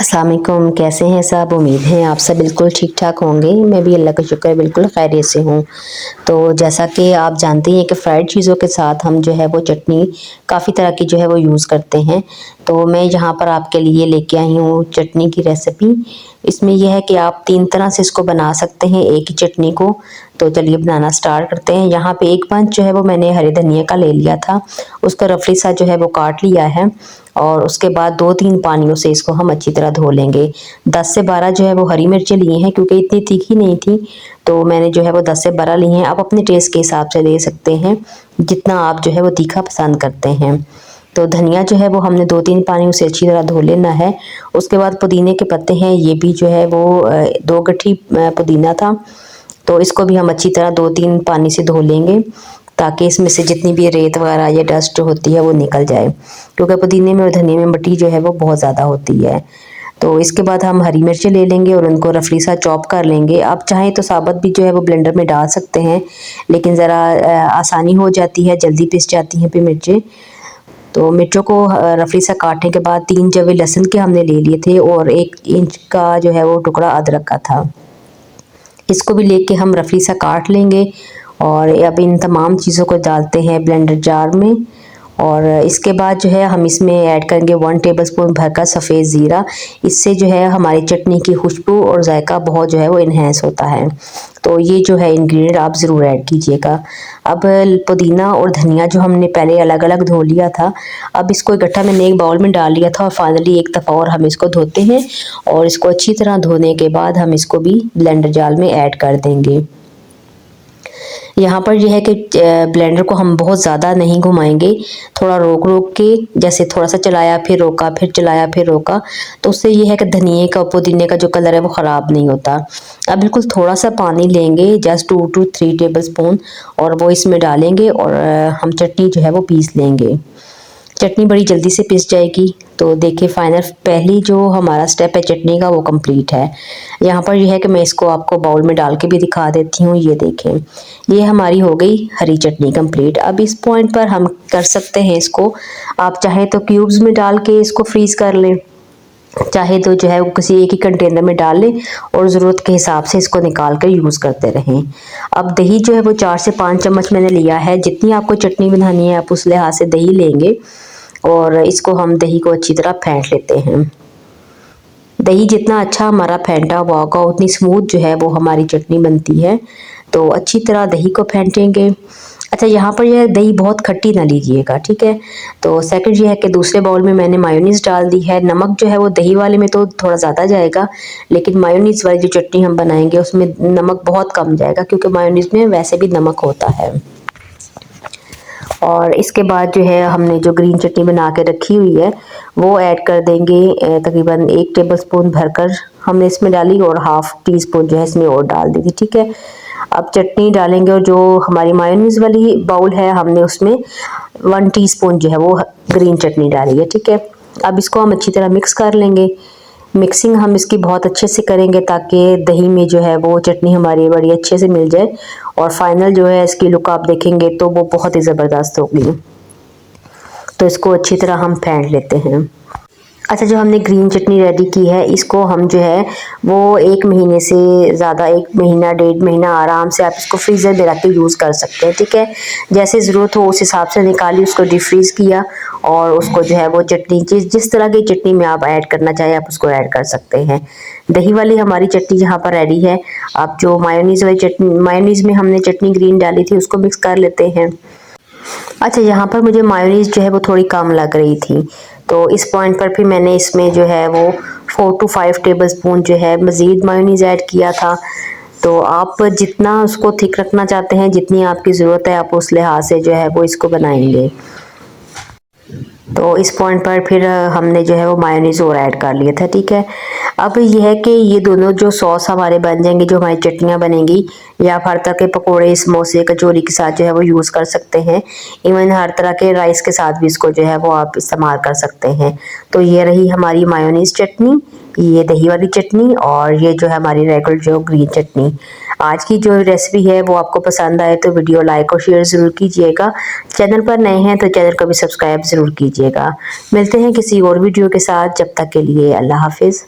अस्सलाम वालेकुम, कैसे हैं सब। उम्मीद है आप सब बिल्कुल ठीक ठाक होंगे। मैं भी अल्लाह का शुक्र है बिल्कुल खैरियत से हूँ। तो जैसा कि आप जानते हैं कि फ्राइड चीज़ों के साथ हम जो है वो चटनी काफ़ी तरह की जो है वो यूज़ करते हैं। तो मैं यहाँ पर आपके लिए लेके आई हूँ चटनी की रेसिपी। इसमें यह है कि आप 3 तरह से इसको बना सकते हैं एक ही चटनी को। तो चलिए बनाना स्टार्ट करते हैं। यहाँ पे एक पंच जो है वो मैंने हरे धनिया का ले लिया था, उसका रफली सा जो है वो काट लिया है और उसके बाद 2-3 पानियों से इसको हम अच्छी तरह धो लेंगे। 10 से 12 जो है वो हरी मिर्चें लिए हैं, क्योंकि इतनी तीखी नहीं थी तो मैंने जो है वो 10 से 12 ली हैं। आप अपने टेस्ट के हिसाब से ले सकते हैं, जितना आप जो है वो तीखा पसंद करते हैं। तो धनिया जो है वो हमने 2-3 पानियों से अच्छी तरह धो लेना है। उसके बाद पुदीने के पत्ते हैं, ये भी जो है वो 2 गट्ठी पुदीना था, तो इसको भी हम अच्छी तरह 2-3 पानी से धो लेंगे, ताकि इसमें से जितनी भी रेत वगैरह या डस्ट होती है वो निकल जाए, क्योंकि पुदीने में और धनिया में मिट्टी जो है वो बहुत ज़्यादा होती है। तो इसके बाद हम हरी मिर्चें ले लेंगे और उनको रफली सा चॉप कर लेंगे। आप चाहें तो साबुत भी जो है वो ब्लेंडर में डाल सकते हैं, लेकिन ज़रा आसानी हो जाती है, जल्दी पिस जाती हैं फिर मिर्चें। तो मिर्चों को रफली सा काटने के बाद 3 जवे लहसुन के हमने ले लिए थे और 1 इंच का जो है वो टुकड़ा अदरक का था। इसको भी लेके हम रफली सा काट लेंगे और अब इन तमाम चीज़ों को डालते हैं ब्लेंडर जार में। और इसके बाद जो है हम इसमें ऐड करेंगे 1 टेबलस्पून भरकर सफ़ेद ज़ीरा। इससे जो है हमारी चटनी की खुशबू और जायका बहुत जो है वो इन्हेंस होता है। तो ये जो है इंग्रेडिएंट आप ज़रूर ऐड कीजिएगा। अब पुदीना और धनिया जो हमने पहले अलग अलग धो लिया था, अब इसको इकट्ठा मैंने एक बाउल में डाल लिया था और फाइनली एक दफ़ा और हम इसको धोते हैं और इसको अच्छी तरह धोने के बाद हम इसको भी ब्लेंडर जार में ऐड कर देंगे। यहाँ पर यह है कि ब्लेंडर को हम बहुत ज़्यादा नहीं घुमाएंगे, थोड़ा रोक रोक के, जैसे थोड़ा सा चलाया फिर रोका, फिर चलाया फिर रोका, तो उससे ये है कि धनिए का पुदीने का जो कलर है वो ख़राब नहीं होता। अब बिल्कुल थोड़ा सा पानी लेंगे, जस्ट 2 to 3 टेबलस्पून, और वो इसमें डालेंगे और हम चटनी जो है वो पीस लेंगे। चटनी बड़ी जल्दी से पिस जाएगी। तो देखिए फाइनल पहली जो हमारा स्टेप है चटनी का वो कंप्लीट है। यहाँ पर यह है कि मैं इसको आपको बाउल में डाल के भी दिखा देती हूँ। ये देखें, ये हमारी हो गई हरी चटनी कंप्लीट। अब इस पॉइंट पर हम कर सकते हैं इसको, आप चाहें तो क्यूब्स में डाल के इसको फ्रीज़ कर लें, चाहे तो जो है वो किसी एक ही कंटेनर में डाल लें और ज़रूरत के हिसाब से इसको निकाल कर यूज़ करते रहें। अब दही जो है वो 4 से 5 चम्मच मैंने लिया है। जितनी आपको चटनी बनानी है आप उस लिहाज से दही लेंगे और इसको हम दही को अच्छी तरह फेंट लेते हैं। दही जितना अच्छा हमारा फेंटा हुआ होगा उतनी स्मूथ जो है वो हमारी चटनी बनती है। तो अच्छी तरह दही को फेंटेंगे। अच्छा, यहाँ पर यह दही बहुत खट्टी ना लीजिएगा, ठीक है। तो सेकंड ये है कि दूसरे बाउल में मैंने मायोनीज़ डाल दी है। नमक जो है वो दही वाले में तो थोड़ा ज़्यादा जाएगा, लेकिन मायोनीज़ वाली जो चटनी हम बनाएंगे उसमें नमक बहुत कम जाएगा, क्योंकि मायोनीज़ में वैसे भी नमक होता है। और इसके बाद जो है हमने जो ग्रीन चटनी बना के रखी हुई है वो ऐड कर देंगे। तकरीबन 1 टेबलस्पून भरकर हमने इसमें डाली और हाफ़ टी स्पून जो है इसमें और डाल दी थी, ठीक है। अब चटनी डालेंगे और जो हमारी मायोनीज़ वाली बाउल है हमने उसमें 1 टीस्पून जो है वो ग्रीन चटनी डाली है, ठीक है। अब इसको हम अच्छी तरह मिक्स कर लेंगे। मिक्सिंग हम इसकी बहुत अच्छे से करेंगे ताकि दही में जो है वो चटनी हमारी बड़ी अच्छे से मिल जाए और फाइनल जो है इसकी लुक आप देखेंगे तो वो बहुत ही ज़बरदस्त होगी। तो इसको अच्छी तरह हम फेंट लेते हैं। अच्छा, जो हमने ग्रीन चटनी रेडी की है इसको हम जो है वो 1 महीने से ज़्यादा, 1 महीना 1.5 महीना आराम से आप इसको फ्रीज़र में रख के यूज़ कर सकते हैं, ठीक है। जैसे ज़रूरत हो उस हिसाब से निकाली, उसको डीप फ्रीज़ किया और उसको जो है वो चटनी जिस तरह की चटनी में आप ऐड करना चाहें आप उसको ऐड कर सकते हैं। दही वाली हमारी चटनी यहाँ पर रेडी है। आप जो मायोनीज़ वाली चटनी, मायोनीज़ में हमने चटनी ग्रीन डाली थी उसको मिक्स कर लेते हैं। अच्छा, यहाँ पर मुझे मायोनीज़ जो है वो थोड़ी कम लग रही थी, तो इस पॉइंट पर फिर मैंने इसमें जो है वो 4 to 5 टेबलस्पून जो है मज़ीद मायोनीज़ ऐड किया था। तो आप जितना उसको थिक रखना चाहते हैं, जितनी आपकी ज़रूरत है आप उस लिहाज से जो है वो इसको बनाएंगे। तो इस पॉइंट पर फिर हमने जो है वो मायोनीज़ और ऐड कर लिया था, ठीक है। अब ये है कि ये दोनों जो सॉस हमारे बन जाएंगे, जो हमारी चटनियाँ बनेंगी, या आप हर तरह के पकोड़े, समोसे, कचौरी के साथ जो है वो यूज़ कर सकते हैं। इवन हर तरह के राइस के साथ भी इसको जो है वो आप इस्तेमाल कर सकते हैं। तो ये रही हमारी मायोनीज़ चटनी, ये दही वाली चटनी और ये जो है हमारी रेगुलर जो ग्रीन चटनी। आज की जो रेसिपी है वो आपको पसंद आए तो वीडियो लाइक और शेयर ज़रूर कीजिएगा। चैनल पर नए हैं तो चैनल को भी सब्सक्राइब ज़रूर कीजिएगा। मिलते हैं किसी और वीडियो के साथ, जब तक के लिए अल्लाह हाफिज़।